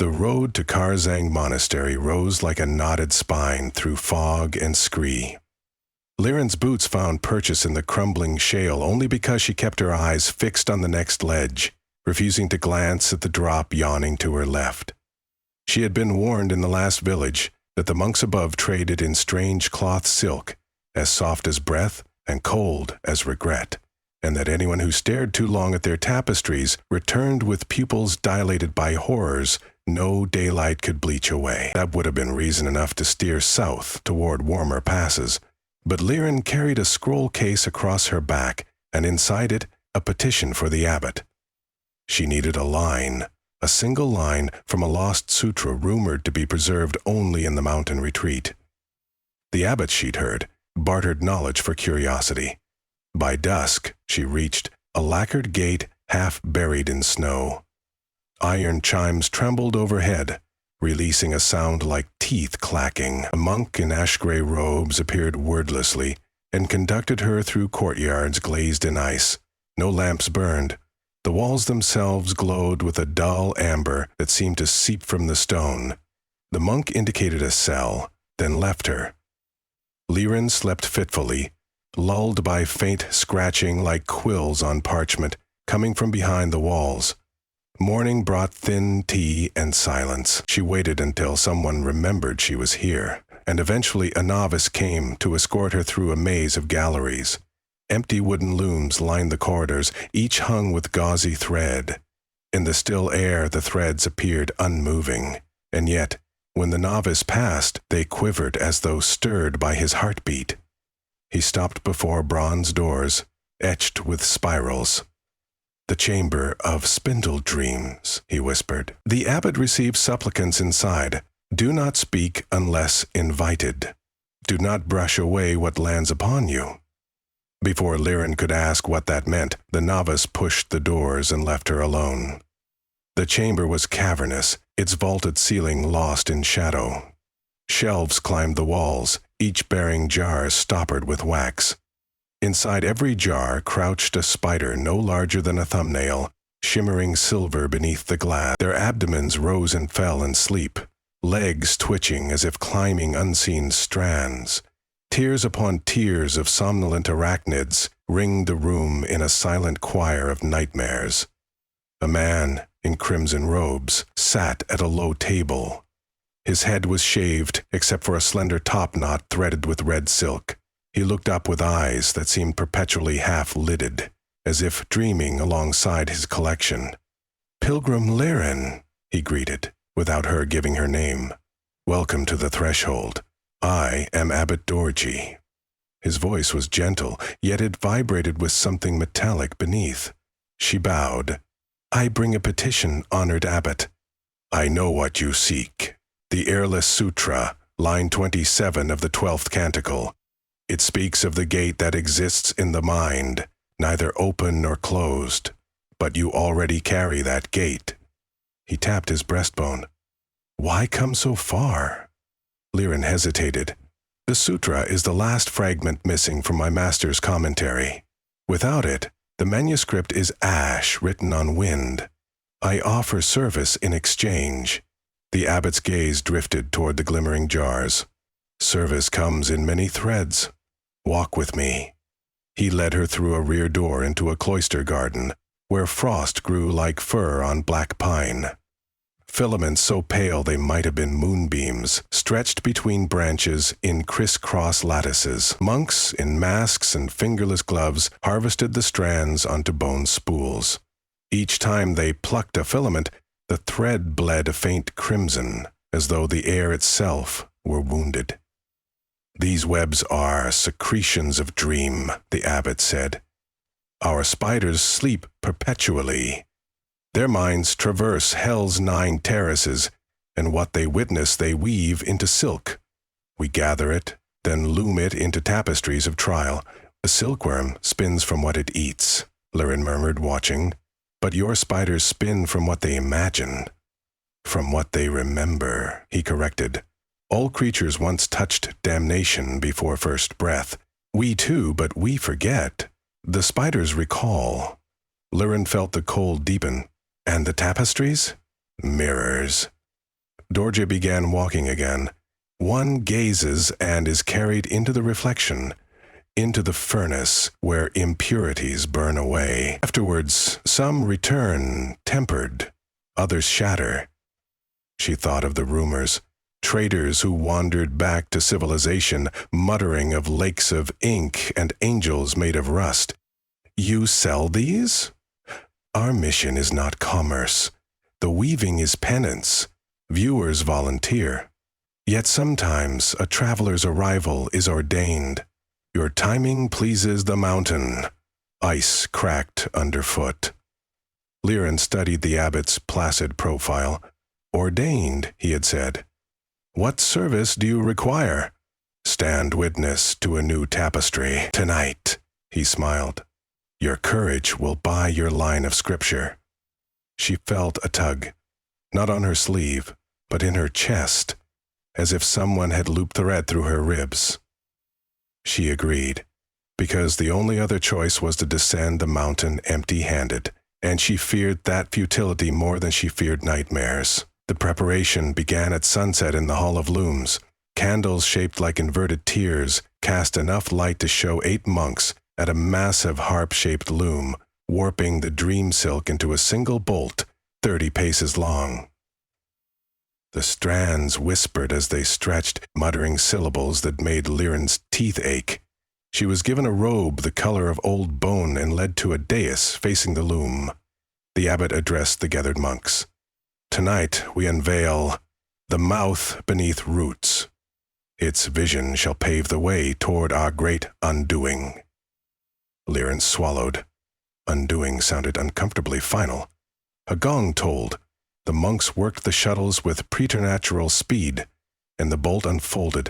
The road to Karzang Monastery rose like a knotted spine through fog and scree. Liren's boots found purchase in the crumbling shale only because she kept her eyes fixed on the next ledge, refusing to glance at the drop yawning to her left. She had been warned in the last village that the monks above traded in strange cloth silk, as soft as breath and cold as regret, and that anyone who stared too long at their tapestries returned with pupils dilated by horrors no daylight could bleach away. That would have been reason enough to steer south toward warmer passes, but Liren carried a scroll case across her back, and inside it a petition for the abbot. She needed a single line from a lost sutra rumored to be preserved only in the mountain retreat. The abbot, she'd heard, bartered knowledge for curiosity. By dusk, she reached a lacquered gate half buried in snow. Iron chimes trembled overhead, releasing a sound like teeth clacking. A monk in ash-gray robes appeared wordlessly and conducted her through courtyards glazed in ice. No lamps burned. The walls themselves glowed with a dull amber that seemed to seep from the stone. The monk indicated a cell, then left her. Liren slept fitfully, lulled by faint scratching like quills on parchment coming from behind the walls. Morning brought thin tea and silence. She waited until someone remembered she was here, and eventually a novice came to escort her through a maze of galleries. Empty wooden looms lined the corridors, each hung with gauzy thread. In the still air, the threads appeared unmoving, and yet, when the novice passed, they quivered as though stirred by his heartbeat. He stopped before bronze doors, etched with spirals. "The chamber of spindle dreams," he whispered. "The abbot receives supplicants inside. Do not speak unless invited. Do not brush away what lands upon you." Before Liren could ask what that meant, the novice pushed the doors and left her alone. The chamber was cavernous, its vaulted ceiling lost in shadow. Shelves climbed the walls, each bearing jars stoppered with wax. Inside every jar crouched a spider no larger than a thumbnail, shimmering silver beneath the glass. Their abdomens rose and fell in sleep, legs twitching as if climbing unseen strands. Tiers upon tiers of somnolent arachnids ringed the room in a silent choir of nightmares. A man, in crimson robes, sat at a low table. His head was shaved, except for a slender topknot threaded with red silk. He looked up with eyes that seemed perpetually half-lidded, as if dreaming alongside his collection. "Pilgrim Liren," he greeted, without her giving her name. "Welcome to the threshold. I am Abbot Dorji." His voice was gentle, yet it vibrated with something metallic beneath. She bowed. "I bring a petition, honored abbot." "I know what you seek. The Airless Sutra, line 27 of the 12th canticle. It speaks of the gate that exists in the mind, neither open nor closed. But you already carry that gate." He tapped his breastbone. "Why come so far?" Liren hesitated. "The sutra is the last fragment missing from my master's commentary. Without it, the manuscript is ash written on wind. I offer service in exchange." The abbot's gaze drifted toward the glimmering jars. "Service comes in many threads. Walk with me." He led her through a rear door into a cloister garden, where frost grew like fur on black pine. Filaments so pale they might have been moonbeams stretched between branches in criss-cross lattices. Monks in masks and fingerless gloves harvested the strands onto bone spools. Each time they plucked a filament, the thread bled a faint crimson, as though the air itself were wounded. "These webs are secretions of dream," the abbot said. "Our spiders sleep perpetually. Their minds traverse hell's 9 terraces, and what they witness they weave into silk. We gather it, then loom it into tapestries of trial. A silkworm spins from what it eats," Liren murmured, watching. "But your spiders spin from what they imagine." "From what they remember," he corrected. "All creatures once touched damnation before first breath. We too, but we forget. The spiders recall." Liren felt the cold deepen. "And the tapestries?" "Mirrors. Dorja began walking again. One gazes and is carried into the reflection, into the furnace where impurities burn away. Afterwards, some return tempered, others shatter. She thought of the rumors, traders who wandered back to civilization, muttering of lakes of ink and angels made of rust. You sell these? Our mission is not commerce. The weaving is penance. Viewers volunteer. Yet sometimes a traveler's arrival is ordained. Your timing pleases the mountain. Ice cracked underfoot. Liren studied the abbot's placid profile. Ordained, he had said. What service do you require? Stand witness to a new tapestry. Tonight, he smiled. Your courage will buy your line of scripture. She felt a tug, not on her sleeve, but in her chest, as if someone had looped thread through her ribs. She agreed, because the only other choice was to descend the mountain empty-handed, and she feared that futility more than she feared nightmares. The preparation began at sunset in the Hall of Looms. Candles shaped like inverted tears cast enough light to show 8 monks at a massive harp-shaped loom, warping the dream silk into a single bolt 30 paces long. The strands whispered as they stretched, muttering syllables that made Liren's teeth ache. She was given a robe the color of old bone and led to a dais facing the loom. The abbot addressed the gathered monks. Tonight we unveil the mouth beneath roots. Its vision shall pave the way toward our great undoing. Liren swallowed. Undoing sounded uncomfortably final. A gong tolled. The monks worked the shuttles with preternatural speed, and the bolt unfolded,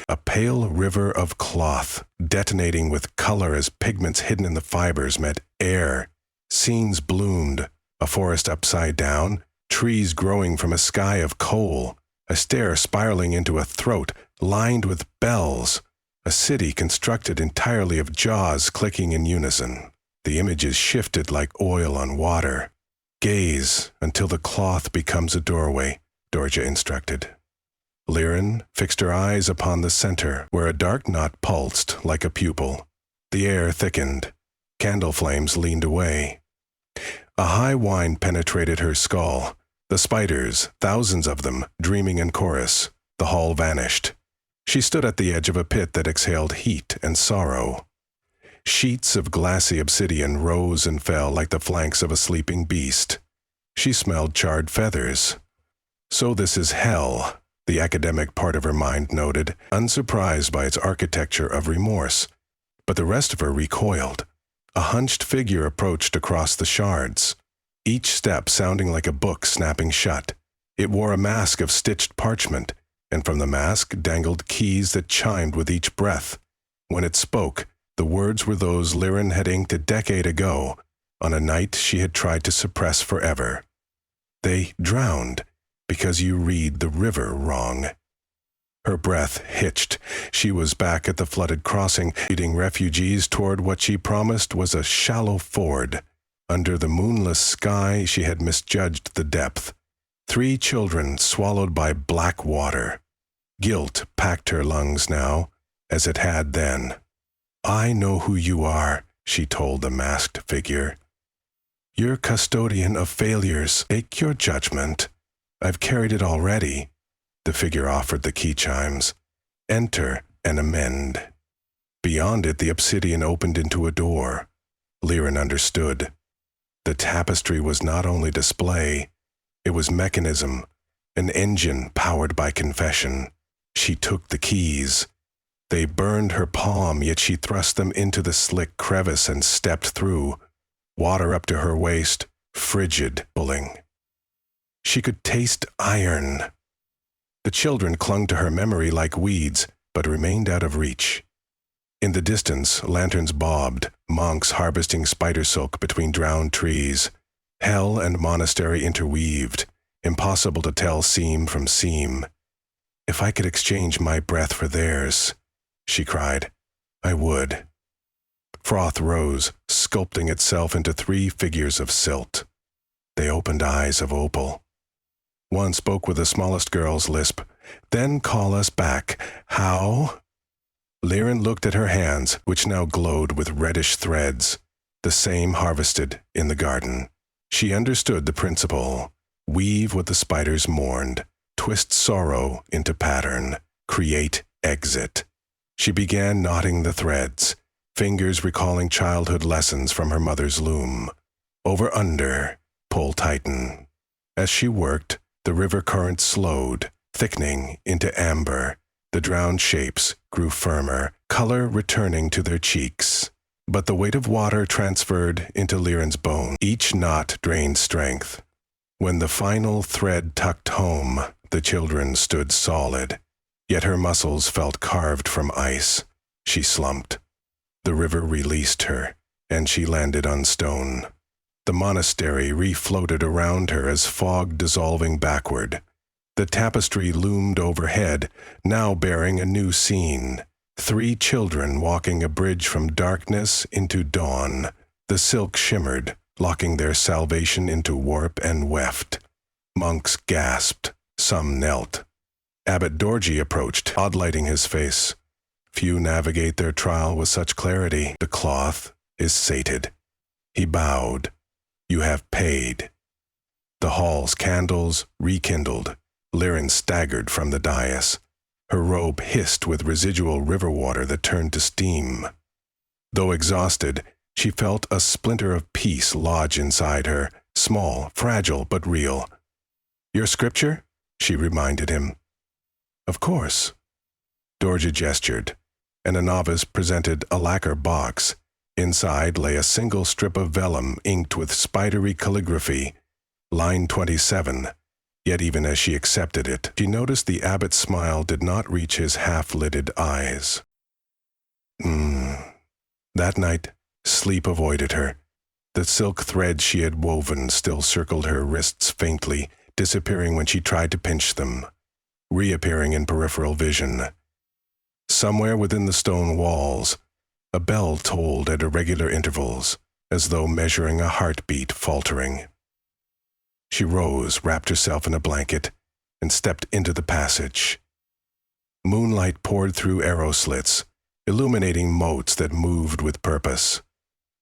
a pale river of cloth, detonating with color as pigments hidden in the fibers met air. Scenes bloomed, a forest upside down, trees growing from a sky of coal, a stair spiraling into a throat lined with bells, a city constructed entirely of jaws clicking in unison. The images shifted like oil on water. Gaze until the cloth becomes a doorway, Dorja instructed. Liren fixed her eyes upon the center, where a dark knot pulsed like a pupil. The air thickened. Candle flames leaned away. A high whine penetrated her skull. The spiders, thousands of them, dreaming in chorus. The hall vanished. She stood at the edge of a pit that exhaled heat and sorrow. Sheets of glassy obsidian rose and fell like the flanks of a sleeping beast. She smelled charred feathers. So this is hell, the academic part of her mind noted, unsurprised by its architecture of remorse. But the rest of her recoiled. A hunched figure approached across the shards, each step sounding like a book snapping shut. It wore a mask of stitched parchment, and from the mask dangled keys that chimed with each breath. When it spoke, the words were those Liren had inked a decade ago, on a night she had tried to suppress forever. They drowned because you read the river wrong. Her breath hitched. She was back at the flooded crossing, leading refugees toward what she promised was a shallow ford. Under the moonless sky, she had misjudged the depth. 3 children swallowed by black water. Guilt packed her lungs now, as it had then. I know who you are, she told the masked figure. You're custodian of failures. Take your judgment. I've carried it already. The figure offered the key chimes. Enter and amend. Beyond it, the obsidian opened into a door. Liren understood. The tapestry was not only display, it was mechanism, an engine powered by confession. She took the keys. They burned her palm, yet she thrust them into the slick crevice and stepped through, water up to her waist, frigid, pulling. She could taste iron. The children clung to her memory like weeds, but remained out of reach. In the distance, lanterns bobbed, monks harvesting spider silk between drowned trees. Hell and monastery interweaved, impossible to tell seam from seam. If I could exchange my breath for theirs, she cried, I would. Froth rose, sculpting itself into 3 figures of silt. They opened eyes of opal. One spoke with the smallest girl's lisp. "Then call us back. How?" Liren looked at her hands, which now glowed with reddish threads, the same harvested in the garden. She understood the principle. Weave what the spiders mourned, twist sorrow into pattern, create exit. She began knotting the threads, fingers recalling childhood lessons from her mother's loom. Over under, pull tighten. As she worked, the river current slowed, thickening into amber. The drowned shapes grew firmer, color returning to their cheeks. But the weight of water transferred into Liren's bone. Each knot drained strength. When the final thread tucked home, the children stood solid. Yet her muscles felt carved from ice. She slumped. The river released her, and she landed on stone. The monastery refloated around her as fog dissolving backward. The tapestry loomed overhead, now bearing a new scene. 3 children walking a bridge from darkness into dawn. The silk shimmered, locking their salvation into warp and weft. Monks gasped. Some knelt. Abbot Dorji approached, odd-lighting his face. Few navigate their trial with such clarity. The cloth is sated. He bowed. You have paid. The hall's candles rekindled. Liren staggered from the dais. Her robe hissed with residual river water that turned to steam. Though exhausted, she felt a splinter of peace lodge inside her, small, fragile, but real. "Your scripture?" she reminded him. "Of course." Dorji gestured, and a novice presented a lacquer box. Inside lay a single strip of vellum inked with spidery calligraphy, line 27. Yet even as she accepted it, she noticed the abbot's smile did not reach his half-lidded eyes. That night, sleep avoided her. The silk threads she had woven still circled her wrists faintly, disappearing when she tried to pinch them, reappearing in peripheral vision. Somewhere within the stone walls, a bell tolled at irregular intervals, as though measuring a heartbeat faltering. She rose, wrapped herself in a blanket, and stepped into the passage. Moonlight poured through arrow slits, illuminating motes that moved with purpose.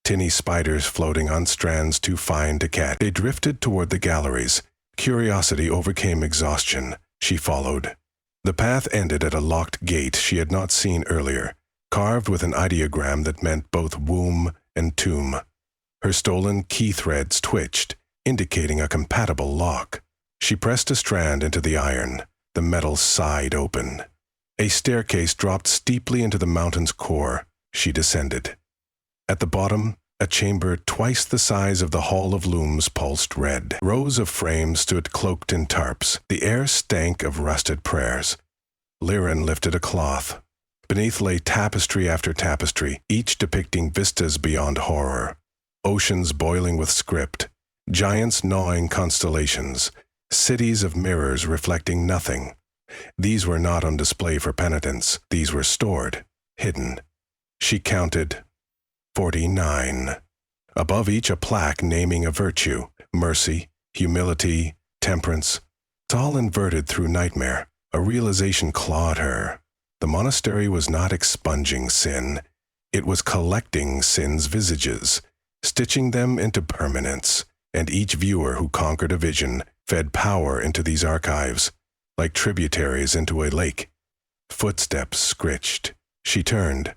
Tinny spiders floating on strands too fine to catch. They drifted toward the galleries. Curiosity overcame exhaustion. She followed. The path ended at a locked gate she had not seen earlier, carved with an ideogram that meant both womb and tomb. Her stolen key threads twitched, indicating a compatible lock. She pressed a strand into the iron. The metal sighed open. A staircase dropped steeply into the mountain's core. She descended. At the bottom, a chamber twice the size of the Hall of Looms pulsed red. Rows of frames stood cloaked in tarps. The air stank of rusted prayers. Liren lifted a cloth. Beneath lay tapestry after tapestry, each depicting vistas beyond horror. Oceans boiling with script. Giants gnawing constellations. Cities of mirrors reflecting nothing. These were not on display for penitence. These were stored, hidden. She counted 49. Above each a plaque naming a virtue, mercy, humility, temperance. It's all inverted through nightmare. A realization clawed her. The monastery was not expunging sin. It was collecting sin's visages, stitching them into permanence, and each viewer who conquered a vision fed power into these archives, like tributaries into a lake. Footsteps scritched. She turned.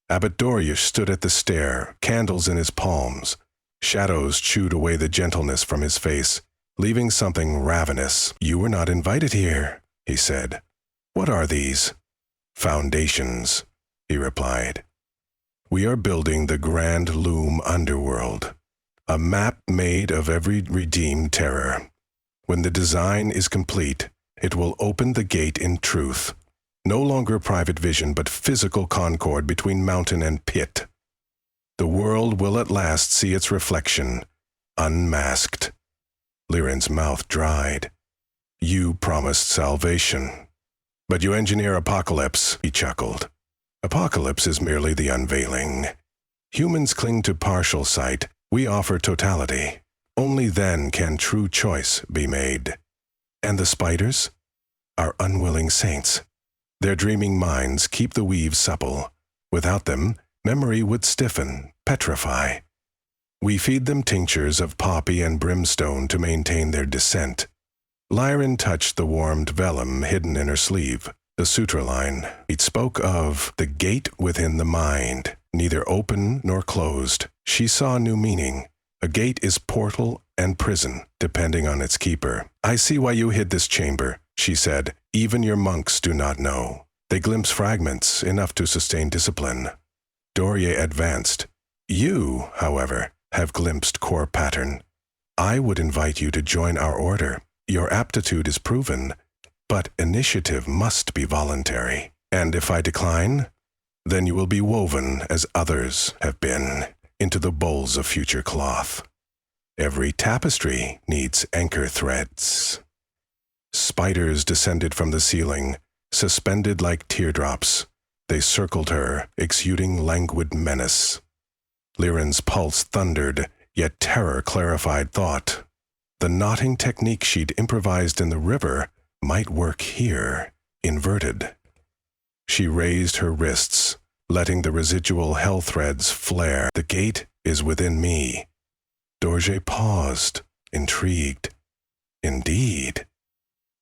Abbot Doriush stood at the stair, candles in his palms. Shadows chewed away the gentleness from his face, leaving something ravenous. "You were not invited here," he said. "What are these?" "Foundations," he replied. "We are building the Grand Loom underworld, a map made of every redeemed terror. When the design is complete, it will open the gate in truth. No longer private vision, but physical concord between mountain and pit. The world will at last see its reflection, unmasked." Liren's mouth dried. "You promised salvation. But you engineer apocalypse," he chuckled. "Apocalypse is merely the unveiling. Humans cling to partial sight. We offer totality. Only then can true choice be made." And the spiders? Our unwilling saints. Their dreaming minds keep the weave supple. Without them, memory would stiffen, petrify. We feed them tinctures of poppy and brimstone to maintain their descent. Lyran touched the warmed vellum hidden in her sleeve, the sutra line. It spoke of the gate within the mind, neither open nor closed. She saw new meaning. A gate is portal and prison, depending on its keeper. I see why you hid this chamber, she said. Even your monks do not know. They glimpse fragments, enough to sustain discipline. Dorier advanced. You, however, have glimpsed core pattern. I would invite you to join our order. Your aptitude is proven, but initiative must be voluntary. And if I decline, then you will be woven, as others have been, into the bowls of future cloth. Every tapestry needs anchor threads. Spiders descended from the ceiling, suspended like teardrops. They circled her, exuding languid menace. Lyran's pulse thundered, yet terror clarified thought. The knotting technique she'd improvised in the river might work here, inverted. She raised her wrists, letting the residual hell threads flare. The gate is within me. Dorje paused, intrigued. Indeed.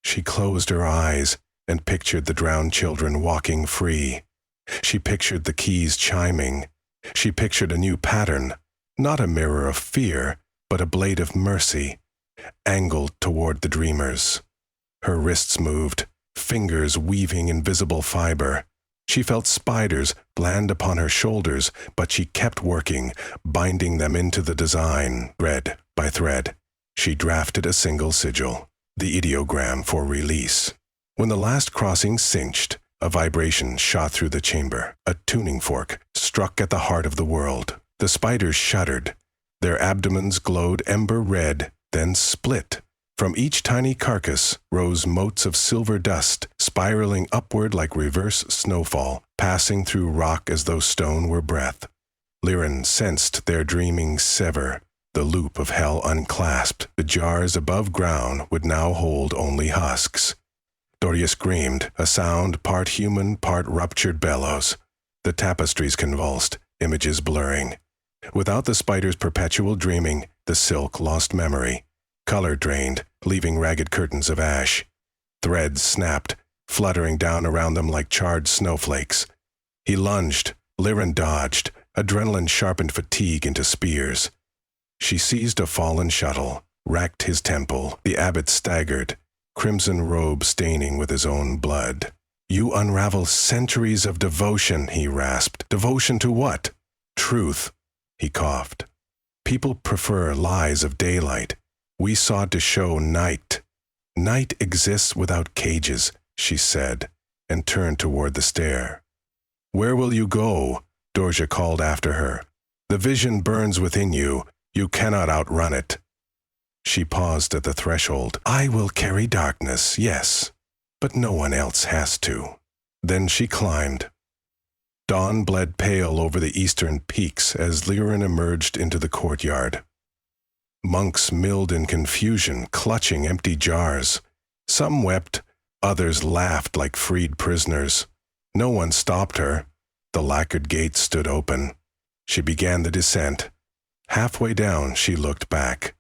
She closed her eyes and pictured the drowned children walking free. She pictured the keys chiming. She pictured a new pattern, not a mirror of fear, but a blade of mercy, angled toward the dreamers. Her wrists moved, fingers weaving invisible fiber. She felt spiders land upon her shoulders, but she kept working, binding them into the design, thread by thread. She drafted a single sigil, the ideogram for release. When the last crossing cinched, a vibration shot through the chamber. A tuning fork struck at the heart of the world. The spiders shuddered. Their abdomens glowed ember red, then split. From each tiny carcass rose motes of silver dust, spiraling upward like reverse snowfall, passing through rock as though stone were breath. Lyran sensed their dreaming sever, the loop of hell unclasped. The jars above ground would now hold only husks. Doria screamed, a sound part human, part ruptured bellows. The tapestries convulsed, images blurring. Without the spider's perpetual dreaming, the silk lost memory. Color drained, leaving ragged curtains of ash. Threads snapped, fluttering down around them like charred snowflakes. He lunged. Lyran dodged, adrenaline sharpened fatigue into spears. She seized a fallen shuttle, racked his temple. The abbot staggered, crimson robe staining with his own blood. You unravel centuries of devotion, he rasped. Devotion to what? Truth, he coughed. People prefer lies of daylight. We sought to show night. Night exists without cages, she said, and turned toward the stair. Where will you go? Dorje called after her. The vision burns within you. You cannot outrun it. She paused at the threshold. I will carry darkness, yes, but no one else has to. Then she climbed. Dawn bled pale over the eastern peaks as Lyran emerged into the courtyard. Monks milled in confusion, clutching empty jars. Some wept, others laughed like freed prisoners. No one stopped her. The lacquered gate stood open. She began the descent. Halfway down, she looked back.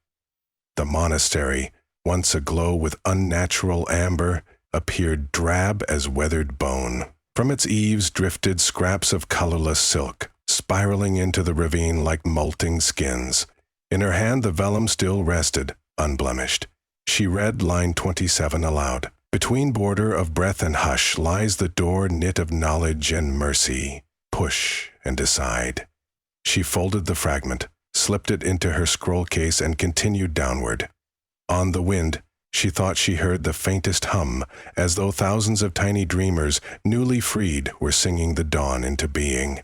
The monastery, once aglow with unnatural amber, appeared drab as weathered bone. From its eaves drifted scraps of colorless silk, spiraling into the ravine like molting skins. In her hand the vellum still rested, unblemished. She read line 27 aloud. Between border of breath and hush lies the door knit of knowledge and mercy. Push and decide. She folded the fragment, slipped it into her scroll case and continued downward. On the wind, she thought she heard the faintest hum, as though thousands of tiny dreamers, newly freed, were singing the dawn into being.